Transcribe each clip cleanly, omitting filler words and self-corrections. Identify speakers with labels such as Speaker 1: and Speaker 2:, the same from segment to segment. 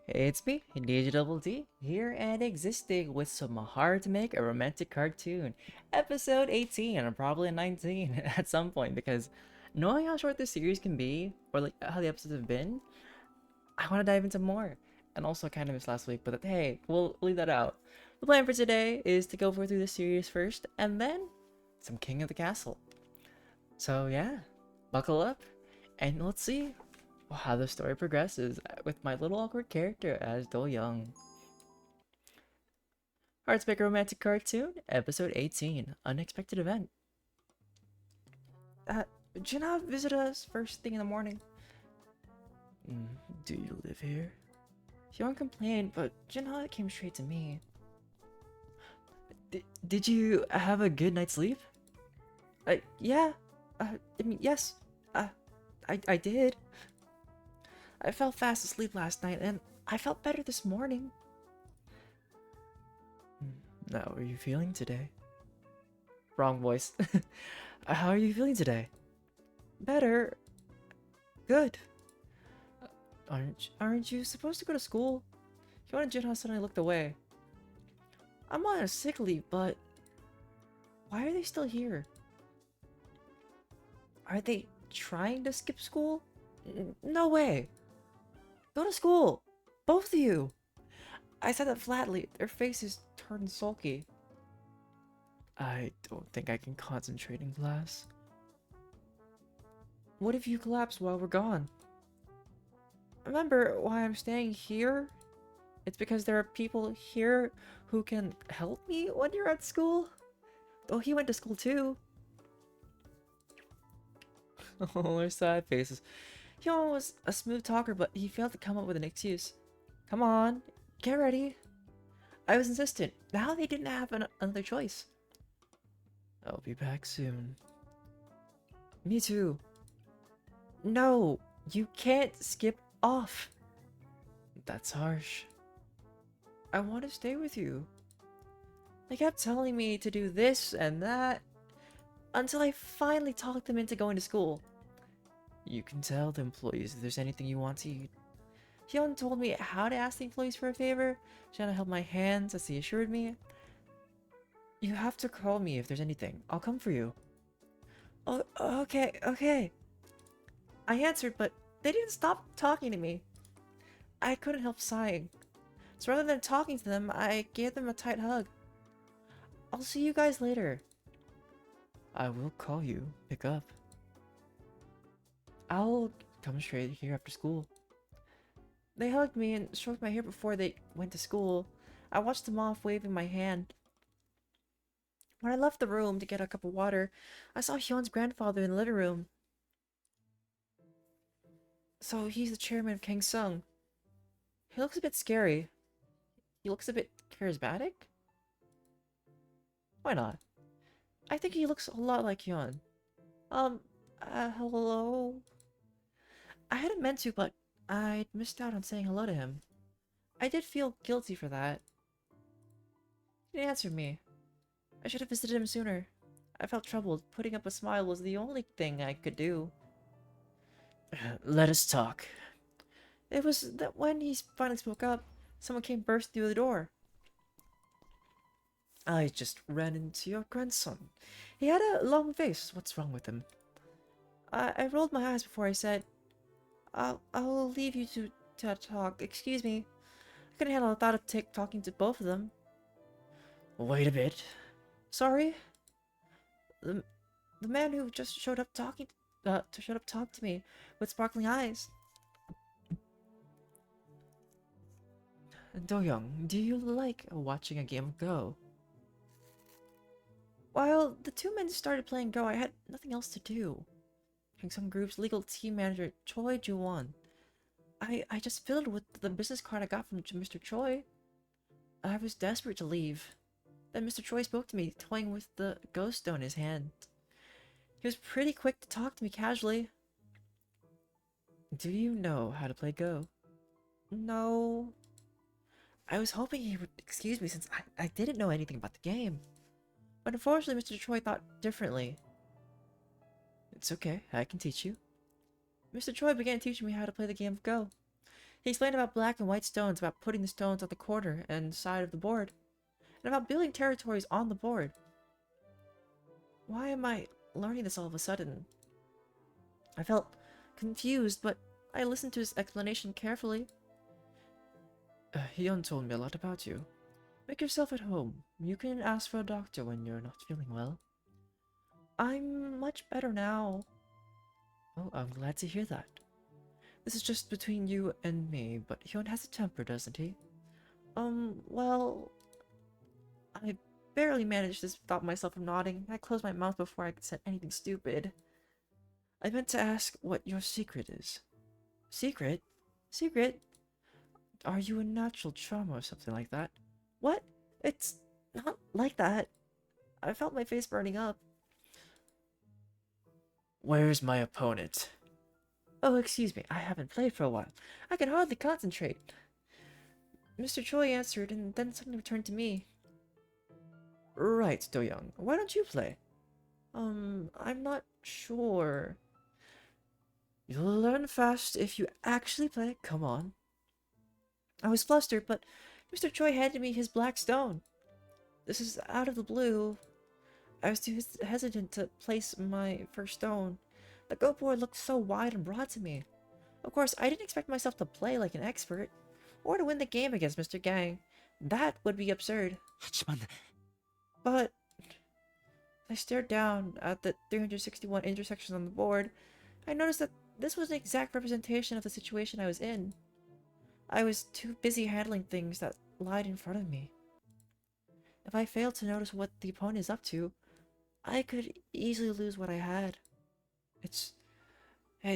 Speaker 1: It's me, DjDoubleT, here and existing with some hard to make a romantic cartoon. Episode 18, and probably 19 at some point, because knowing how short this series can be, or like how the episodes have been, I want to dive into more. And also kind of missed last week, but hey, we'll leave that out. The plan for today is to go through the series first, and then some King of the Castle. So yeah, buckle up, and let's see how the story progresses with my little awkward character as Do Young. Hearts Make a Romantic Cartoon, Episode 18, Unexpected Event. Uh, Jinna visited us first thing in the morning. Mm, do you live here? Hyun complained, but Jinha came straight to me. Did you have a good night's sleep? Yeah. Yes. I did. I fell fast asleep last night, and I felt better this morning. How are you feeling today? Wrong voice. How are you feeling today? Better. Good. Aren't you supposed to go to school? Hyun and Jinha suddenly looked away. I'm on a sick leave, but why are they still here? Are they trying to skip school? No way. Go to school, both of you. I said that flatly. Their faces turned sulky. I don't think I can concentrate in class. What if you collapse while we're gone? Remember why I'm staying here? It's because there are people here who can help me when you're at school. Oh, he went to school too. Oh, their sad faces. He was a smooth talker, but he failed to come up with an excuse. Come on, get ready. I was insistent. Now they didn't have another choice. I'll be back soon. Me too. No, you can't skip off. That's harsh. I want to stay with you. They kept telling me to do this and that until I finally talked them into going to school. You can tell the employees if there's anything you want to eat. Hyun told me how to ask the employees for a favor. Shanna held my hands as he assured me. You have to call me if there's anything. I'll come for you. Oh, okay. I answered, but they didn't stop talking to me. I couldn't help sighing. So rather than talking to them, I gave them a tight hug. I'll see you guys later. I will call you. Pick up. I'll come straight here after school. They hugged me and stroked my hair before they went to school. I watched them off, waving my hand. When I left the room to get a cup of water, I saw Hyun's grandfather in the living room. So he's the chairman of Kang Sung. He looks a bit scary. He looks a bit charismatic? Why not? I think he looks a lot like Hyun. Hello? I hadn't meant to, but I'd missed out on saying hello to him. I did feel guilty for that. He didn't answer me. I should have visited him sooner. I felt troubled. Putting up a smile was the only thing I could do. Let us talk. It was that when he finally spoke up, someone came bursting through the door. I just ran into your grandson. He had a long face. What's wrong with him? I rolled my eyes before I said, I'll leave you to talk. Excuse me. I couldn't handle the thought of talking to both of them. Wait a bit. Sorry? The man who just showed up talking to me with sparkling eyes. Do-young, do you like watching a game of Go? While the two men started playing Go, I had nothing else to do. Some group's legal team manager, Choi Ju-won. I just filled with the business card I got from Mr. Choi. I was desperate to leave. Then Mr. Choi spoke to me, toying with the ghost stone in his hand. He was pretty quick to talk to me casually. Do you know how to play Go? No. I was hoping he would excuse me since I didn't know anything about the game. But unfortunately, Mr. Choi thought differently. It's okay, I can teach you. Mr. Choi began teaching me how to play the game of Go. He explained about black and white stones, about putting the stones on the corner and side of the board, and about building territories on the board. Why am I learning this all of a sudden? I felt confused, but I listened to his explanation carefully. Hyun told me a lot about you. Make yourself at home. You can ask for a doctor when you're not feeling well. I'm much better now. Oh, I'm glad to hear that. This is just between you and me, but Hyun has a temper, doesn't he? Well... I barely managed to stop myself from nodding. I closed my mouth before I could say anything stupid. I meant to ask what your secret is. Secret? Secret? Are you a natural trauma or something like that? What? It's not like that. I felt my face burning up. Where's my opponent? Oh, excuse me, I haven't played for a while. I can hardly concentrate. Mr. Choi answered and then suddenly returned to me. Right, Do-young. Why don't you play? I'm not sure. You'll learn fast if you actually play. Come on. I was flustered, but Mr. Choi handed me his black stone. This is out of the blue. I was too hesitant to place my first stone. The go board looked so wide and broad to me. Of course, I didn't expect myself to play like an expert, or to win the game against Mr. Gang. That would be absurd. But I stared down at the 361 intersections on the board. I noticed that this was an exact representation of the situation I was in. I was too busy handling things that lied in front of me. If I failed to notice what the opponent is up to, I could easily lose what I had. It's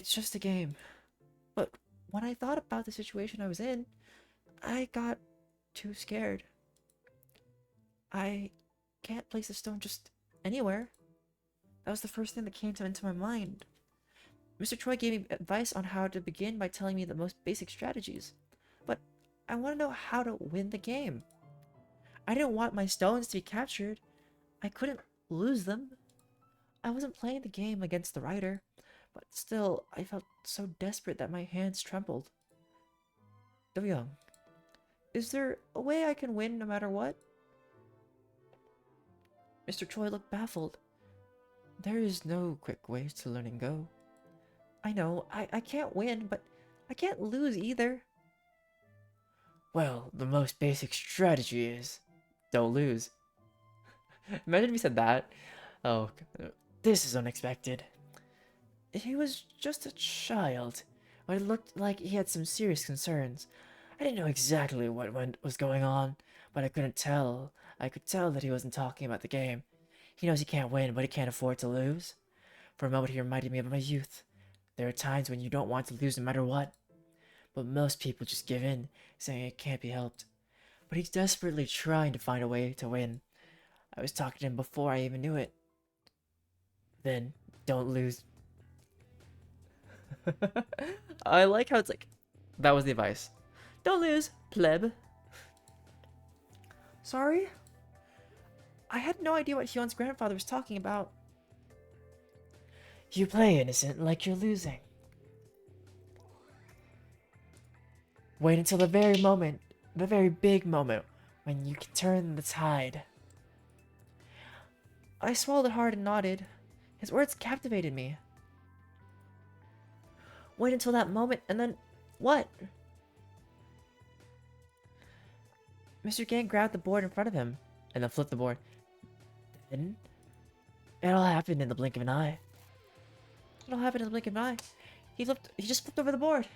Speaker 1: just a game. But when I thought about the situation I was in, I got too scared. I can't place a stone just anywhere. That was the first thing that came into my mind. Mr. Choi gave me advice on how to begin by telling me the most basic strategies. But I want to know how to win the game. I didn't want my stones to be captured. I couldn't lose them. I wasn't playing the game against the writer, but still, I felt so desperate that my hands trembled. Do-young, is there a way I can win no matter what? Mr. Choi looked baffled. There is no quick way to learning Go. I know, I can't win, but I can't lose either. Well, the most basic strategy is don't lose. Imagine if he said that. Oh, this is unexpected. He was just a child, but it looked like he had some serious concerns. I didn't know exactly what was going on, but I couldn't tell. I could tell that he wasn't talking about the game. He knows he can't win, but he can't afford to lose. For a moment, he reminded me of my youth. There are times when you don't want to lose no matter what. But most people just give in, saying it can't be helped. But he's desperately trying to find a way to win. I was talking to him before I even knew it. Then, don't lose. I like how it's like, that was the advice. Don't lose, pleb. Sorry? I had no idea what Hyun's grandfather was talking about. You play innocent like you're losing. Wait until the very moment, the very big moment, when you can turn the tide. I swallowed hard and nodded. His words captivated me. Wait until that moment, and then what? Mr. Gang grabbed the board in front of him, and then flipped the board. Then, it all happened in the blink of an eye. It all happened in the blink of an eye. He just flipped over the board.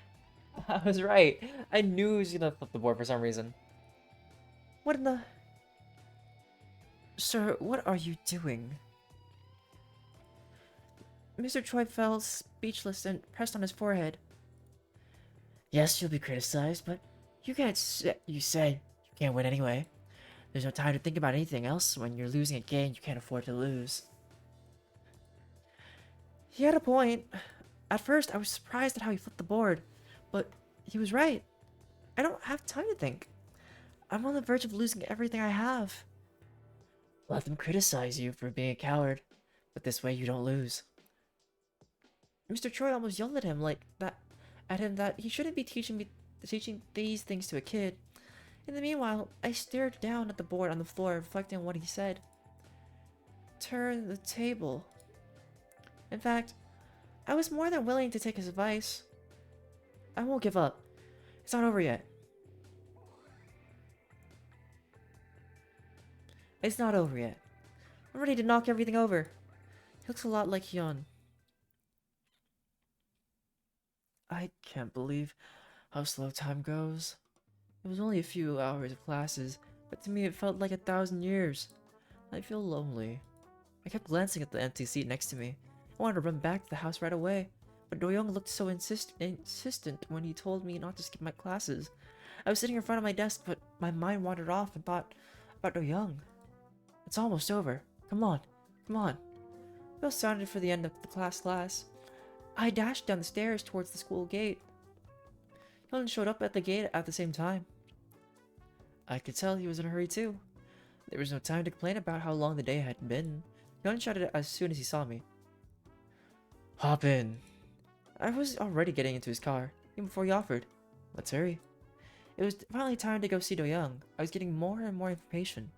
Speaker 1: I was right. I knew he was gonna flip the board for some reason. What in the... Sir, what are you doing? Mr. Choi fell speechless and pressed on his forehead. Yes, you'll be criticized, but you say you can't win anyway. There's no time to think about anything else when you're losing a game you can't afford to lose. He had a point. At first, I was surprised at how he flipped the board, but he was right. I don't have time to think. I'm on the verge of losing everything I have. Let them criticize you for being a coward, but this way you don't lose. Mr. Choi almost yelled at him that he shouldn't be teaching me teaching these things to a kid. In the meanwhile, I stared down at the board on the floor, reflecting on what he said. Turn the table. In fact, I was more than willing to take his advice. I won't give up. It's not over yet. It's not over yet. I'm ready to knock everything over. He looks a lot like Hyun. I can't believe how slow time goes. It was only a few hours of classes, but to me it felt like 1,000 years. I feel lonely. I kept glancing at the empty seat next to me. I wanted to run back to the house right away, but Do-young looked so insistent when he told me not to skip my classes. I was sitting in front of my desk, but my mind wandered off and thought about Do-young. It's almost over. Come on, come on. The bell sounded for the end of the class. I dashed down the stairs towards the school gate. Hyun showed up at the gate at the same time. I could tell he was in a hurry too. There was no time to complain about how long the day had been. Hyun shouted as soon as he saw me. Hop in. I was already getting into his car, even before he offered. Let's hurry. It was finally time to go see Do-young. I was getting more and more information.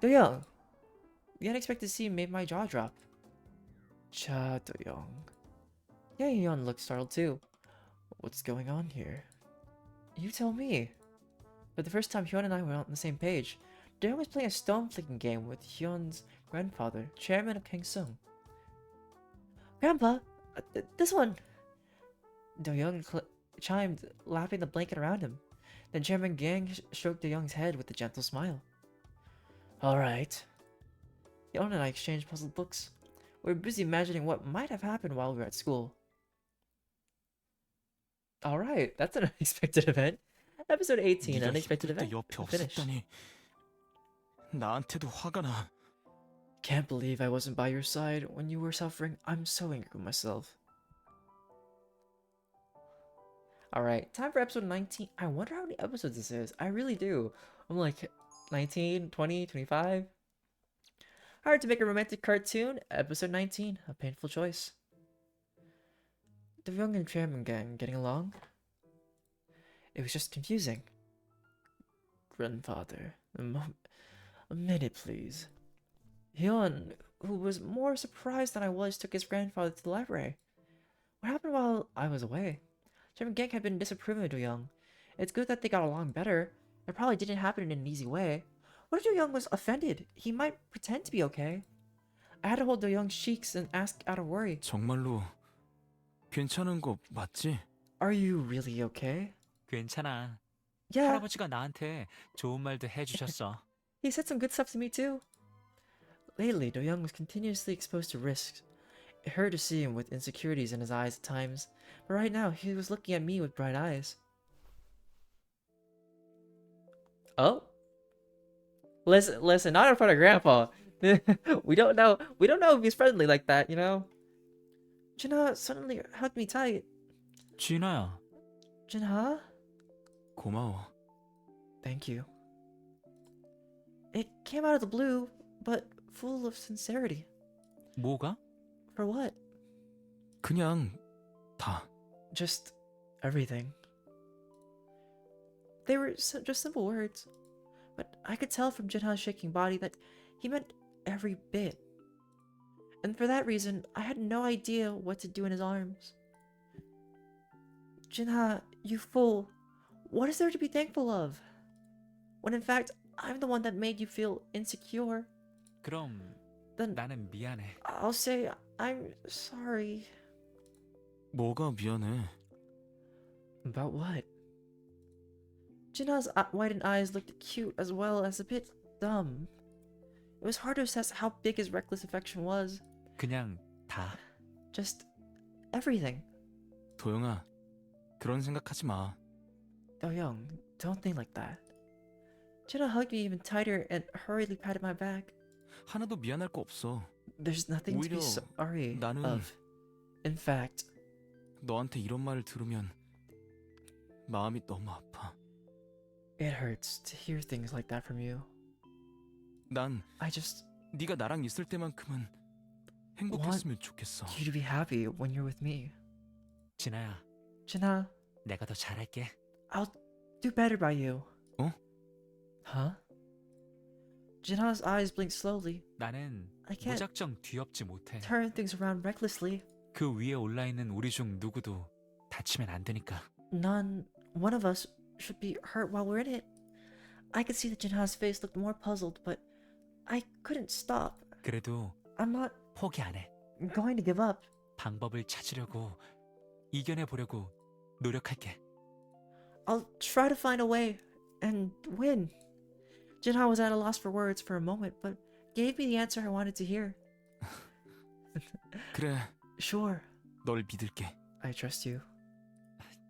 Speaker 1: Do-young! The unexpected scene made my jaw drop. Cha Do-young. Yeah, Hyun looked startled too. What's going on here? You tell me. For the first time, Hyun and I were on the same page. Do-young was playing a stone-flicking game with Hyun's grandfather, chairman of Kang Sung. Grandpa, this one! Do-young chimed, lapping the blanket around him. Then Chairman Gang stroked Do-young's head with a gentle smile. Alright. Hyun and I exchanged puzzled looks. We were busy imagining what might have happened while we were at school. Alright, that's an unexpected event. Episode 18, unexpected event. Finish.
Speaker 2: 나한테도 화가 나.
Speaker 1: Can't believe I wasn't by your side when you were suffering. I'm so angry with myself. Alright, time for episode 19. I wonder how many episodes this is. I really do. I'm like 19, 20, 25. Hard to make a romantic cartoon. Episode 19, a painful choice. The young and Chairman Gang getting along? It was just confusing. Grandfather, a minute please. Hyun, who was more surprised than I was, took his grandfather to the library. What happened while I was away? Chairman Gang had been disapproving of Do-young. It's good that they got along better. It probably didn't happen in an easy way. What if Do-young was offended? He might pretend to be okay. I had to hold Do-young's cheeks and ask out of worry.
Speaker 2: 정말로 괜찮은 거 맞지?
Speaker 1: Are you really okay?
Speaker 3: 괜찮아.
Speaker 1: Yeah,
Speaker 3: 할아버지가 나한테 좋은 말도 해주셨어.
Speaker 1: he said some good stuff to me too. Lately, Do-young was continuously exposed to risks. It hurt to see him with insecurities in his eyes at times, but right now he was looking at me with bright eyes. Oh? Listen, not in front of Grandpa. we don't know if he's friendly like that, you know? Jinha suddenly hugged me tight.
Speaker 3: 진아야.
Speaker 1: Jinha?
Speaker 2: 고마워.
Speaker 1: Thank you. It came out of the blue, but full of sincerity.
Speaker 3: 뭐가?
Speaker 1: For what?
Speaker 2: 그냥 다.
Speaker 1: Just everything. They were just simple words, but I could tell from Jinha's shaking body that he meant every bit. And for that reason, I had no idea what to do in his arms. Jinha, you fool. What is there to be thankful of? When in fact, I'm the one that made you feel insecure.
Speaker 3: 그럼
Speaker 1: Then
Speaker 3: 나는 미안해.
Speaker 1: I'll say I'm sorry.
Speaker 2: 뭐가 미안해?
Speaker 1: About what? Jinha's widened eyes looked cute as well as a bit dumb. It was hard to assess how big his reckless affection was.
Speaker 3: 그냥 다.
Speaker 1: Just everything.
Speaker 2: 도영아, 그런 생각하지 마.
Speaker 1: Do-young, don't think like that. Jinha hugged me even tighter and hurriedly patted my back.
Speaker 2: 하나도 미안할 거 없어.
Speaker 1: There's nothing to be
Speaker 2: 오히려
Speaker 1: sorry
Speaker 2: 나는
Speaker 1: of. In fact,
Speaker 2: 너한테 이런 말을 들으면 마음이 너무 아파.
Speaker 1: it hurts to hear things like that from you.
Speaker 2: 난
Speaker 1: I just
Speaker 2: 네가 나랑 있을 때만큼은 행복했으면 좋겠어.
Speaker 1: want you to be happy when you're with me.
Speaker 3: 진아야.
Speaker 1: Jinha,
Speaker 3: 내가 더 잘할게.
Speaker 1: I'll do better by you.
Speaker 2: 어?
Speaker 1: Huh? Jinha's eyes blinked slowly.
Speaker 3: 나는
Speaker 1: I can't
Speaker 3: 무작정 뒤엎지 못해.
Speaker 1: turn things around recklessly.
Speaker 3: 그 위에 올라 있는 우리 중 누구도 다치면 안 되니까.
Speaker 1: One of us should be hurt while we're in it. I could see that Jinha's face looked more puzzled, but I couldn't stop.
Speaker 3: 그래도
Speaker 1: I'm not
Speaker 3: 포기 안 해.
Speaker 1: going to give up.
Speaker 3: 방법을 찾으려고 이겨내 보려고 노력할게.
Speaker 1: I'll try to find a way and win. Jinha was at a loss for words for a moment, but gave me the answer I wanted to hear.
Speaker 2: 그래,
Speaker 1: Sure,
Speaker 2: 널 믿을게.
Speaker 1: I trust you.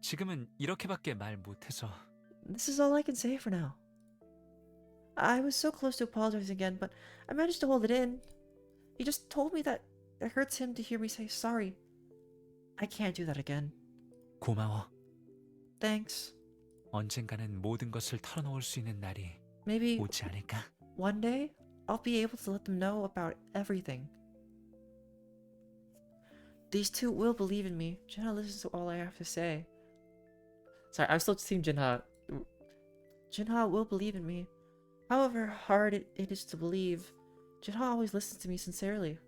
Speaker 3: 지금은 이렇게밖에 말 못해서.
Speaker 1: This is all I can say for now. I was so close to apologizing again, but I managed to hold it in. He just told me that it hurts him to hear me say sorry. I can't do that again.
Speaker 3: 고마워.
Speaker 1: Thanks.
Speaker 3: 언젠가는 모든 것을 털어놓을 수 있는 날이
Speaker 1: Maybe
Speaker 3: 오지 않을까?
Speaker 1: one day I'll be able to let them know about everything. These two will believe in me. Jinha listens to all I have to say. Sorry, I'm still Team Jinha. Jinha will believe in me. However hard it is to believe, Jinha always listens to me sincerely.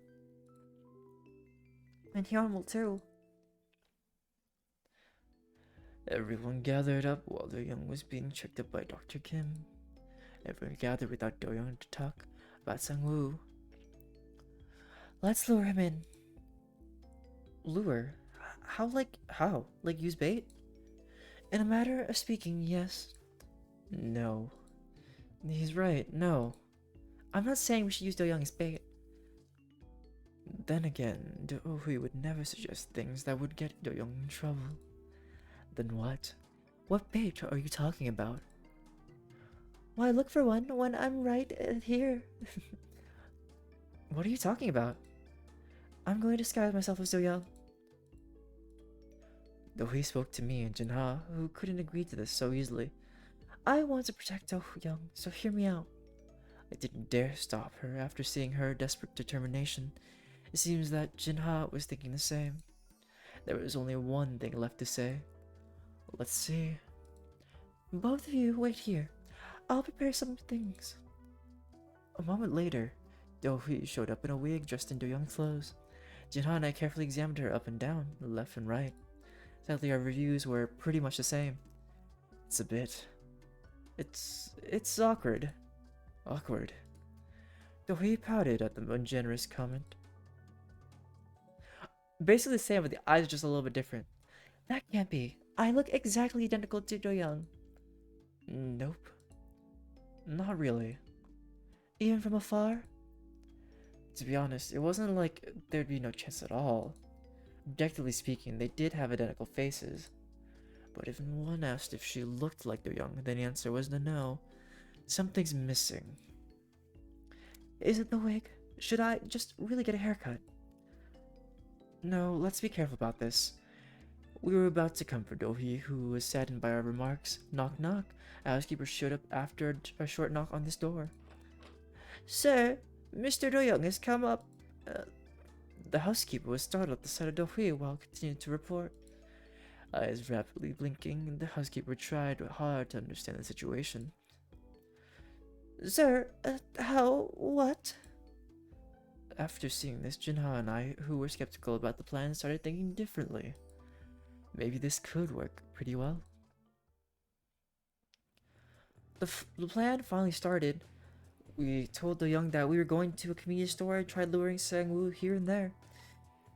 Speaker 1: And Hyun will too. Everyone gathered up while Do-young was being checked up by Dr. Kim. Everyone gathered without Do-young to talk about Sang-woo. Let's lure him in. Lure? How? Like use bait? In a matter of speaking, yes. No. He's right, no. I'm not saying we should use Do-young as bait. Then again, Do-hui would never suggest things that would get Do-young in trouble. Then what? What bait are you talking about? Why look for one when I'm right here? What are you talking about? I'm going to disguise myself as Do-young. Do-hui spoke to me and Jinha, who couldn't agree to this so easily. I want to protect Do-young, so hear me out. I didn't dare stop her after seeing her desperate determination. It seems that Jinha was thinking the same. There was only one thing left to say. Let's see. Both of you wait here. I'll prepare some things. A moment later, Do-hui showed up in a wig dressed in Do-young's clothes. Jinha and I carefully examined her up and down, left and right. Sadly, our reviews were pretty much the same. It's awkward. Awkward. Do-hui pouted at the ungenerous comment. Basically the same, but the eyes are just a little bit different. That can't be. I look exactly identical to Do-young. Nope. Not really. Even from afar? To be honest, it wasn't like there'd be no chance at all. Objectively speaking, they did have identical faces. But if one asked if she looked like Do-young, then the answer was no. Something's missing. Is it the wig? Should I just really get a haircut? No, let's be careful about this. We were about to comfort Do-hui, who was saddened by our remarks. Knock knock. A housekeeper showed up after a short knock on this door. Sir, Mr. Do-young has come up. The housekeeper was startled at the sight of Do-hui while continuing to report. Eyes rapidly blinking, the housekeeper tried hard to understand the situation. Sir, what? After seeing this, Jinha and I, who were skeptical about the plan, started thinking differently. Maybe this could work pretty well. The plan finally started. We told Do-young that we were going to a convenience store and tried luring Sang-woo here and there.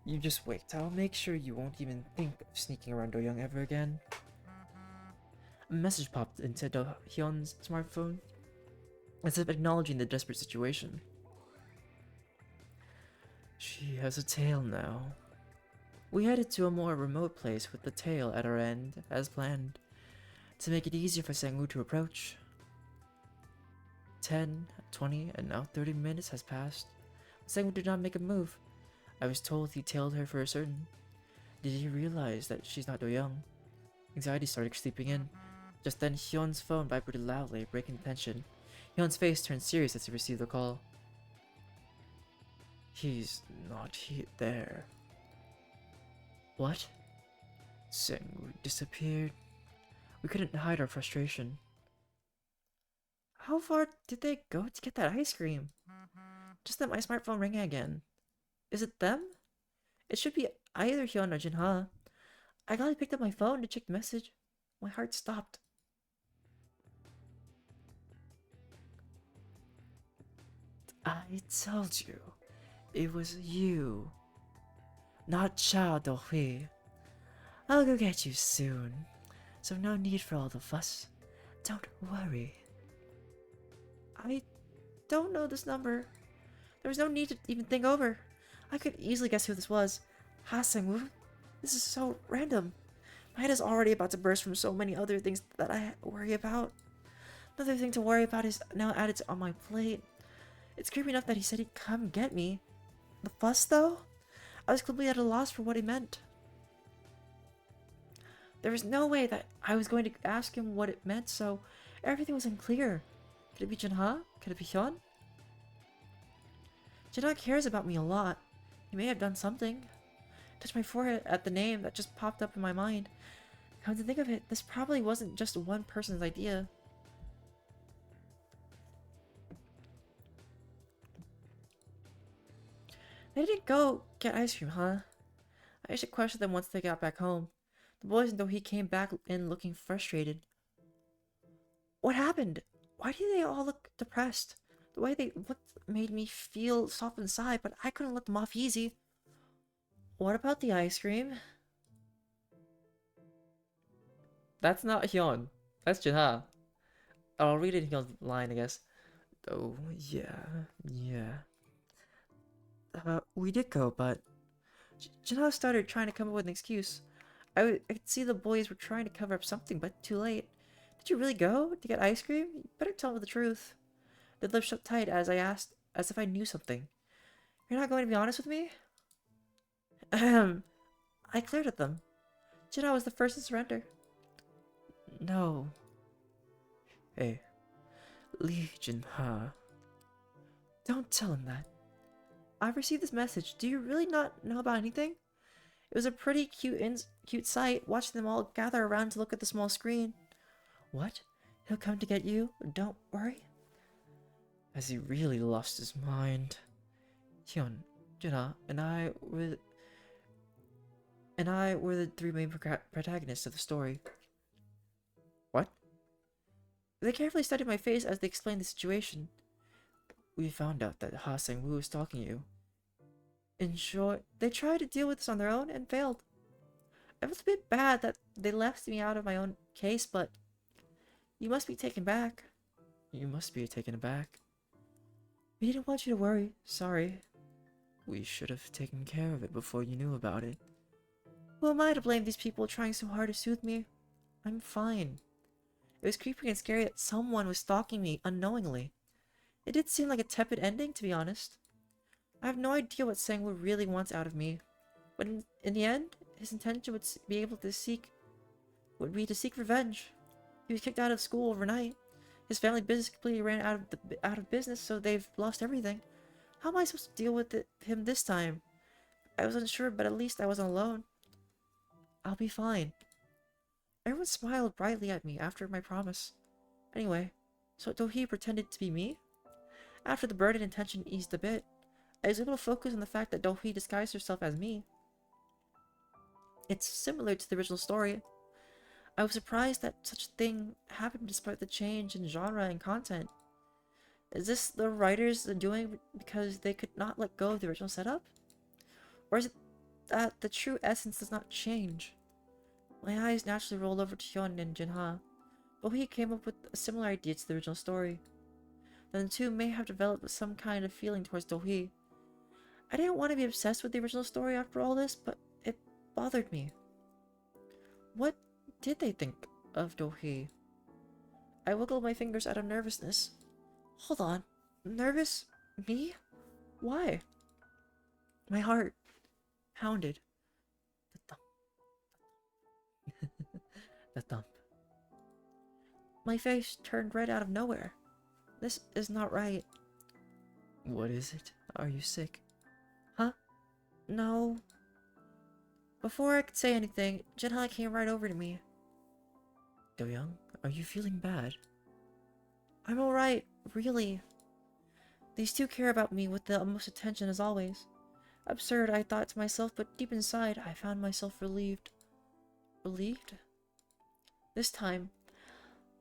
Speaker 1: You just wait, I'll make sure you won't even think of sneaking around Do-young ever again. A message popped into Do-hyun's smartphone, as if acknowledging the desperate situation. She has a tail now. We headed to a more remote place with the tail at our end, as planned, to make it easier for Sang-woo to approach. 10, 20, and now 30 minutes has passed. Sang-woo did not make a move. I was told he tailed her for certain. Did he realize that she's not Do-young? Anxiety started creeping in. Just then, Hyun's phone vibrated loudly, breaking the tension. Hyun's face turned serious as he received the call. He's not there. What? Sang-woo disappeared. We couldn't hide our frustration. How far did they go to get that ice cream? Just that my smartphone ringing again. Is it them? It should be either Hyun or Jinha. I gladly picked up my phone to check the message. My heart stopped. I told you, it was you, not Chao Do-hee. I'll go get you soon, so no need for all the fuss. Don't worry. I don't know this number. There was no need to even think over. I could easily guess who this was. Ha Sang-woo. This is so random. My head is already about to burst from so many other things that I worry about. Another thing to worry about is now added on my plate. It's creepy enough that he said he'd come get me. The fuss, though? I was completely at a loss for what he meant. There was no way that I was going to ask him what it meant, so everything was unclear. Could it be Jinha? Could it be Hyun? Jinha cares about me a lot. He may have done something. Touched my forehead at the name that just popped up in my mind. Come to think of it, this probably wasn't just one person's idea. They didn't go get ice cream, huh? I should question them once they got back home. The boys, though, he came back in looking frustrated. What happened? Why did they all look depressed? The way they looked made me feel soft inside, but I couldn't let them off easy. What about the ice cream? That's not Hyun. That's Jinha. I'll read it in Hyun's line, I guess. Oh, yeah. We did go, but... Jinha started trying to come up with an excuse. I could see the boys were trying to cover up something, but too late. Did you really go to get ice cream? You better tell me the truth. The lips shut tight as I asked, as if I knew something. You're not going to be honest with me? Ahem. I glared at them. Jinha was the first to surrender. No. Hey, Lee Jinha. Don't tell him that. I've received this message. Do you really not know about anything? It was a pretty cute sight, watching them all gather around to look at the small screen. What? He'll come to get you? Don't worry. Has he really lost his mind? Hyun, Jinha, and I were the three main protagonists of the story. What? They carefully studied my face as they explained the situation. We found out that Ha Sang-woo was stalking you. In short, they tried to deal with this on their own and failed. I felt a bit bad that they left me out of my own case, but you must be taken back. You must be taken aback. We didn't want you to worry. Sorry. We should have taken care of it before you knew about it. Who am I to blame these people trying so hard to soothe me? I'm fine. It was creepy and scary that someone was stalking me unknowingly. It did seem like a tepid ending, to be honest. I have no idea what Sang-woo really wants out of me, but in the end, his intention would be to seek revenge. He was kicked out of school overnight. His family business completely ran out of business, so they've lost everything. How am I supposed to deal with him this time? I was unsure, but at least I wasn't alone. I'll be fine. Everyone smiled brightly at me after my promise. Anyway, so Do-hee pretended to be me? After the burden and tension eased a bit, I was able to focus on the fact that Do-hee disguised herself as me. It's similar to the original story. I was surprised that such a thing happened despite the change in genre and content. Is this the writers doing because they could not let go of the original setup? Or is it that the true essence does not change? My eyes naturally rolled over to Hyun and Jinha. Do-hee came up with a similar idea to the original story. Then the two may have developed some kind of feeling towards Do-hee. I didn't want to be obsessed with the original story after all this, but it bothered me. What did they think of Do-hee? I wiggled my fingers out of nervousness. Hold on. Nervous? Me? Why? My heart pounded. The thump. The thump. My face turned red out of nowhere. This is not right. What is it? Are you sick? Huh? No. Before I could say anything, Jinha came right over to me. Do-young, are you feeling bad? I'm alright, really. These two care about me with the utmost attention as always. Absurd, I thought to myself, but deep inside, I found myself relieved. Relieved? This time,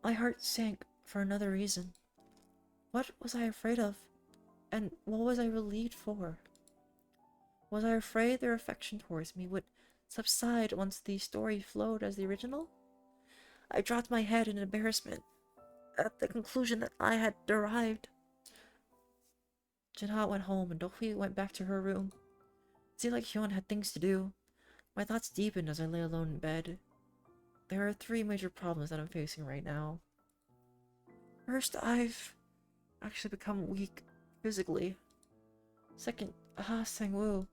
Speaker 1: my heart sank for another reason. What was I afraid of? And what was I relieved for? Was I afraid their affection towards me would subside once the story flowed as the original? I dropped my head in embarrassment at the conclusion that I had derived. Jinha went home and Dohui went back to her room. It seemed like Hyun had things to do. My thoughts deepened as I lay alone in bed. There are three major problems that I'm facing right now. First, I've actually become weak physically. Second, Sang-woo.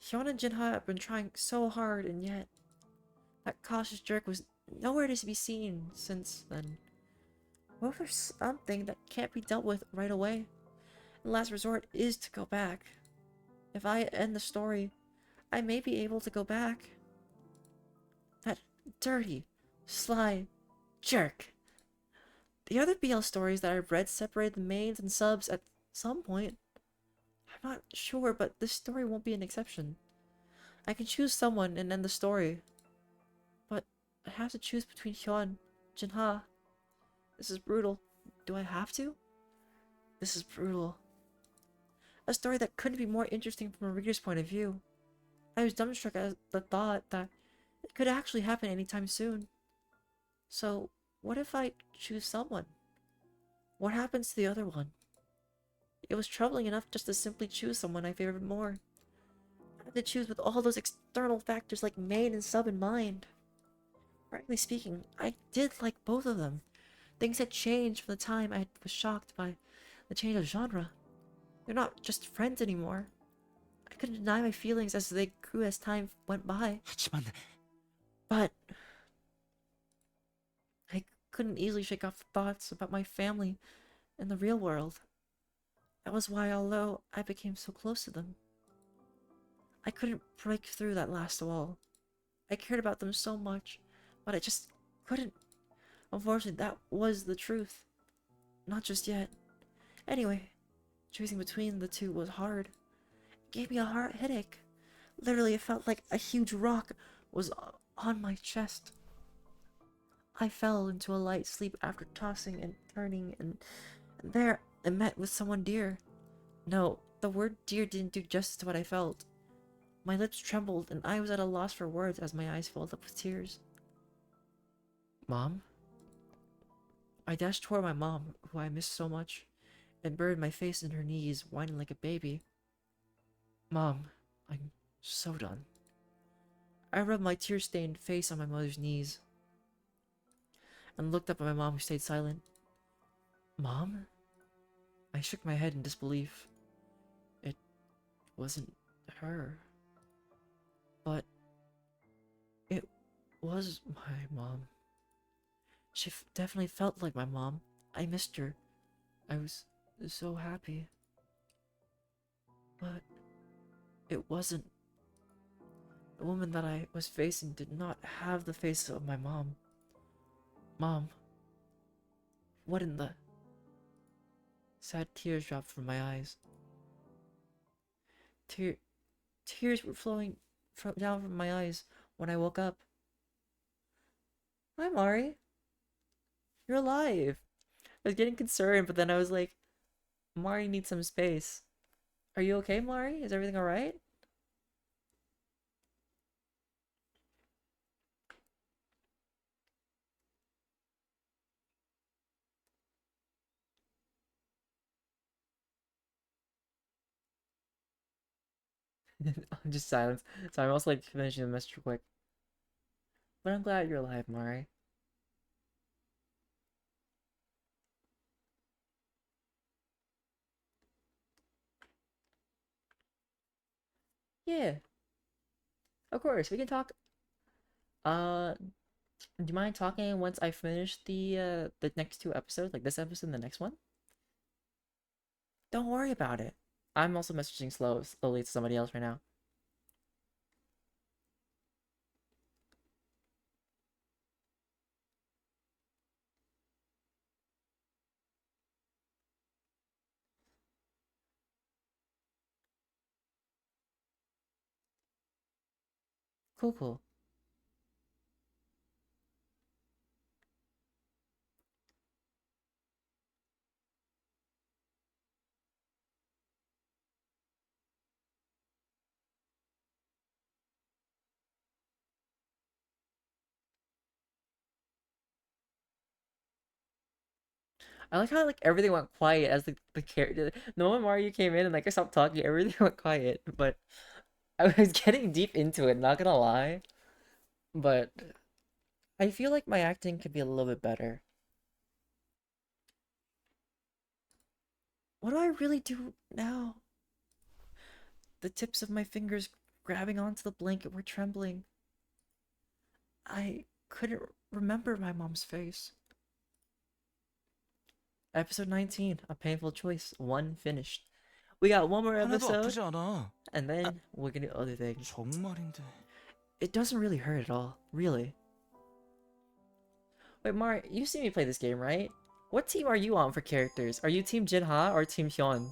Speaker 1: Hyun and Jinha have been trying so hard, and yet that cautious jerk was nowhere to be seen since then. What if there's something that can't be dealt with right away? The last resort is to go back. If I end the story, I may be able to go back. That dirty, sly jerk. The other BL stories that I've read separated the mains and subs at some point. I'm not sure, but this story won't be an exception. I can choose someone and end the story. But I have to choose between Hyun, Jinha. This is brutal. Do I have to? This is brutal. A story that couldn't be more interesting from a reader's point of view. I was dumbstruck at the thought that it could actually happen anytime soon. So, what if I choose someone? What happens to the other one? It was troubling enough just to simply choose someone I favored more. I had to choose with all those external factors like main and sub in mind. Frankly speaking, I did like both of them. Things had changed from the time I was shocked by the change of genre. They're not just friends anymore. I couldn't deny my feelings as they grew as time went by.
Speaker 3: 하지만
Speaker 1: But I couldn't easily shake off the thoughts about my family in the real world. That was why, although I became so close to them, I couldn't break through that last wall. I cared about them so much, but I just couldn't. Unfortunately, that was the truth. Not just yet. Anyway, choosing between the two was hard. It gave me a heart headache. Literally, it felt like a huge rock was on my chest. I fell into a light sleep after tossing and turning, and there I met with someone dear. No, the word dear didn't do justice to what I felt. My lips trembled, and I was at a loss for words as my eyes filled up with tears. Mom? I dashed toward my mom, who I missed so much, and buried my face in her knees, whining like a baby. Mom, I'm so done. I rubbed my tear-stained face on my mother's knees, and looked up at my mom, who stayed silent. Mom? I shook my head in disbelief. It wasn't her. But it was my mom. She definitely felt like my mom. I missed her. I was so happy. But it wasn't. The woman that I was facing did not have the face of my mom. Mom, what in the... Sad tears dropped from my eyes. Tears were flowing down from my eyes when I woke up. Hi, Mari. You're alive. I was getting concerned, but then I was like, Mari needs some space. Are you okay, Mari? Is everything alright? Just silence. So I'm also like finishing the message real quick. But I'm glad you're alive, Mari. Yeah, of course, we can talk. Do you mind talking once I finish the next two episodes, like this episode and the next one? Don't worry about it. I'm also messaging slowly to somebody else right now. Cool, cool. I like how like everything went quiet as the character. The moment Mario came in and like I stopped talking, everything went quiet. But I was getting deep into it, not gonna lie. But I feel like my acting could be a little bit better. What do I really do now? The tips of my fingers grabbing onto the blanket were trembling. I couldn't remember my mom's face. Episode 19, A Painful Choice, 1 finished. We got one more
Speaker 2: 하나도
Speaker 1: episode,
Speaker 2: 아프지 않아.
Speaker 1: and then we're gonna do other things.
Speaker 2: 정말인데.
Speaker 1: It doesn't really hurt at all, really. Wait, Mar, you see me play this game, right? What team are you on for characters? Are you Team Jinha or Team Hyun?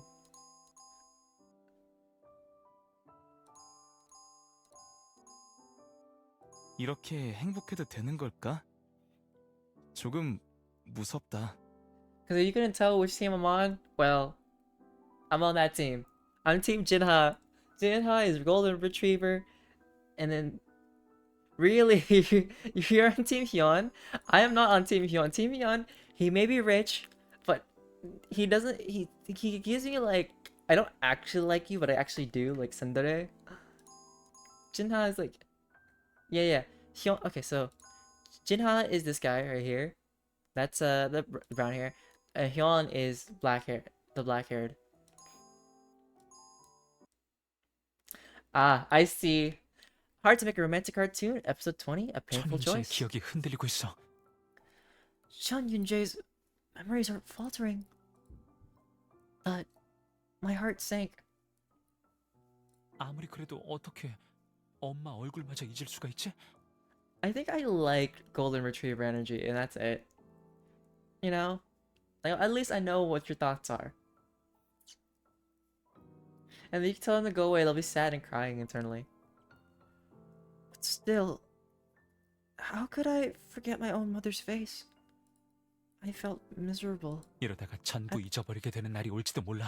Speaker 2: 이렇게 행복해도 되는 걸까? 조금 무섭다.
Speaker 1: Because you couldn't tell which team I'm on? Well, I'm on that team. I'm Team Jinha. Jinha is Golden Retriever. And then, really, you're on Team Hyun? I am not on Team Hyun. Team Hyun, he may be rich, but he doesn't, he gives me like, I don't actually like you, but I actually do, like Sundere. Jinha is like, yeah. Hyun, okay, so, Jinha is this guy right here. That's the brown hair. Hyun is black hair, the black haired. Ah, I see. Hard to make a romantic cartoon, episode 20, A Painful
Speaker 3: 천윤재의
Speaker 1: Choice.
Speaker 3: 기억이 흔들리고 있어.
Speaker 1: Chun Yun-jae's memories are faltering. But my heart sank.
Speaker 3: 아무리 그래도 어떻게 엄마 얼굴마저 잊을 수가 있지?
Speaker 1: I think I like Golden Retriever energy, and that's it. You know? Like, at least I know what your thoughts are. And then you can tell them to go away, they'll be sad and crying internally. But still, how could I forget my own mother's face? I felt miserable.
Speaker 3: 이러다가 전부 잊어버리게 되는 날이 올지도 몰라.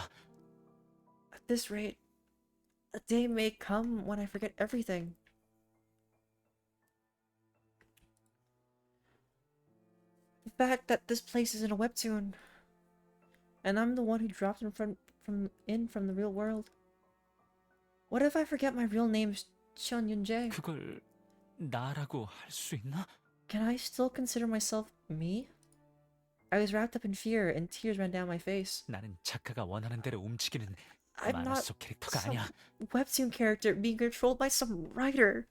Speaker 1: At this rate, a day may come when I forget everything. The fact that this place is in a webtoon, and I'm the one who dropped in from the real world. What if I forget my real name's Chun Yun-jae?
Speaker 3: 그걸 나라고 할 수 있나?
Speaker 1: Can I still consider myself me? I was wrapped up in fear and tears ran down my face.
Speaker 3: 나는 작가가 원하는 대로 움직이는
Speaker 1: I'm
Speaker 3: 만화
Speaker 1: not
Speaker 3: 속 캐릭터가
Speaker 1: some
Speaker 3: 아니야.
Speaker 1: webtoon character being controlled by some writer.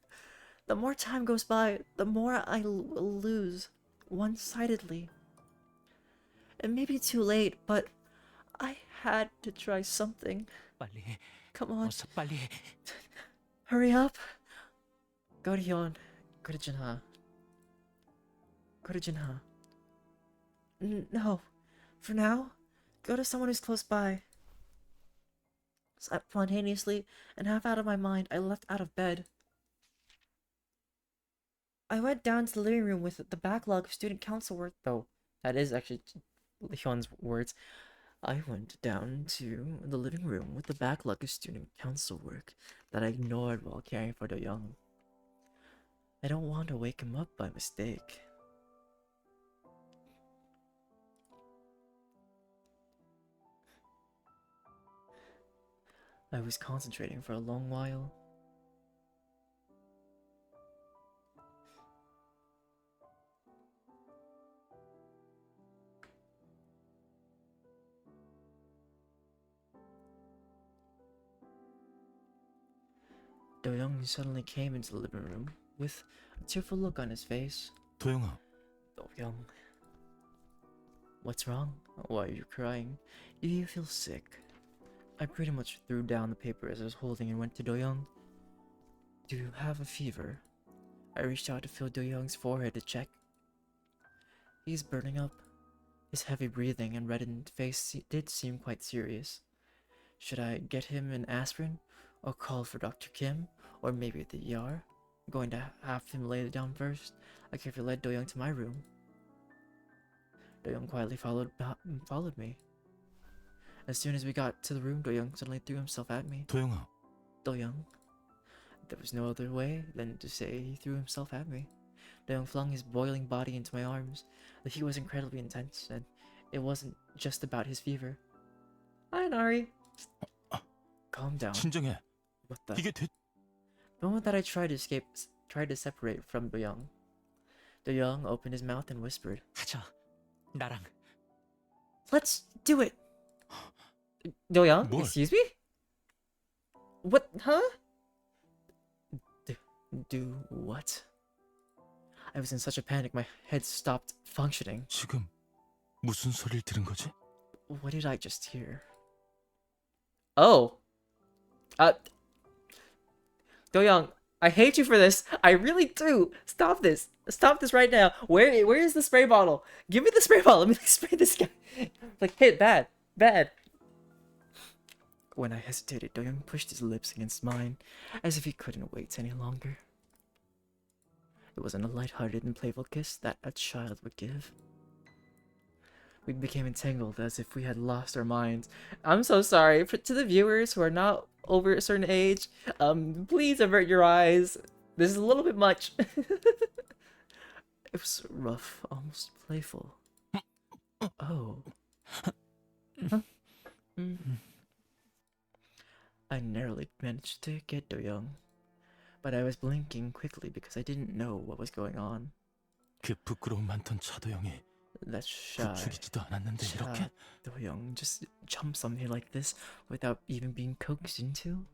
Speaker 1: The more time goes by, the more I lose one-sidedly. It may be too late, but I had to try something.
Speaker 3: 빨리,
Speaker 1: Come on,
Speaker 3: 어서 빨리.
Speaker 1: hurry up. Go to Hyun. Go to Jinha. Go to Jinha. No. For now, go to someone who's close by. Spontaneously and half out of my mind, I leapt out of bed. I went down to the living room with the backlog of student council work, though. That is actually Hyun's words. I went down to the living room with the backlog of student council work that I ignored while caring for the young. I don't want to wake him up by mistake. I was concentrating for a long while. Do-young suddenly came into the living room with a tearful look on his face.
Speaker 2: 도영아,
Speaker 1: Do-young, what's wrong? Why are you crying? Do you feel sick? I pretty much threw down the paper as I was holding and went to Do-young. Do you have a fever? I reached out to feel Do-young's forehead to check. He's burning up. His heavy breathing and reddened face did seem quite serious. Should I get him an aspirin? Or call for Dr. Kim? Or maybe the ER? going to have him lay down first, I carefully led Do-young to my room. Do-young quietly followed me. As soon as we got to the room, Do-young suddenly threw himself at me.
Speaker 2: 도영아,
Speaker 1: Do-young. There was no other way than to say he threw himself at me. Do-young flung his boiling body into my arms. The heat was incredibly intense, and it wasn't just about his fever. Hi, Nari. Calm down.
Speaker 2: 진정해.
Speaker 1: What the?
Speaker 2: 이게 돼?
Speaker 1: The moment that I tried to separate from Do-young, Do-young opened his mouth and whispered,
Speaker 3: 하자. 나랑.
Speaker 1: "Let's do it." Do-young,
Speaker 2: 뭘?
Speaker 1: excuse me? What? Huh? Do what? I was in such a panic, my head stopped functioning.
Speaker 2: 지금 무슨 소리를 들은 거지?
Speaker 1: What did I just hear? Oh. Do-young, I hate you for this. I really do. Stop this. Stop this right now. Where is the spray bottle? Give me the spray bottle. Let me spray this guy. Like, hit bad. Bad. When I hesitated, Do-young pushed his lips against mine, as if he couldn't wait any longer. It wasn't a light-hearted and playful kiss that a child would give. We became entangled as if we had lost our minds. I'm so sorry. To the viewers who are not over a certain age, please avert your eyes. This is a little bit much. It was rough, almost playful. Oh. Huh? I narrowly managed to get Do-young, but I was blinking quickly because I didn't know what was going on.
Speaker 2: 그 부끄러움 많던 차도영이
Speaker 1: That's shy.
Speaker 2: 부추기지도 않았는데 이렇게?
Speaker 1: Do-young just jump something like this without even being coaxed into?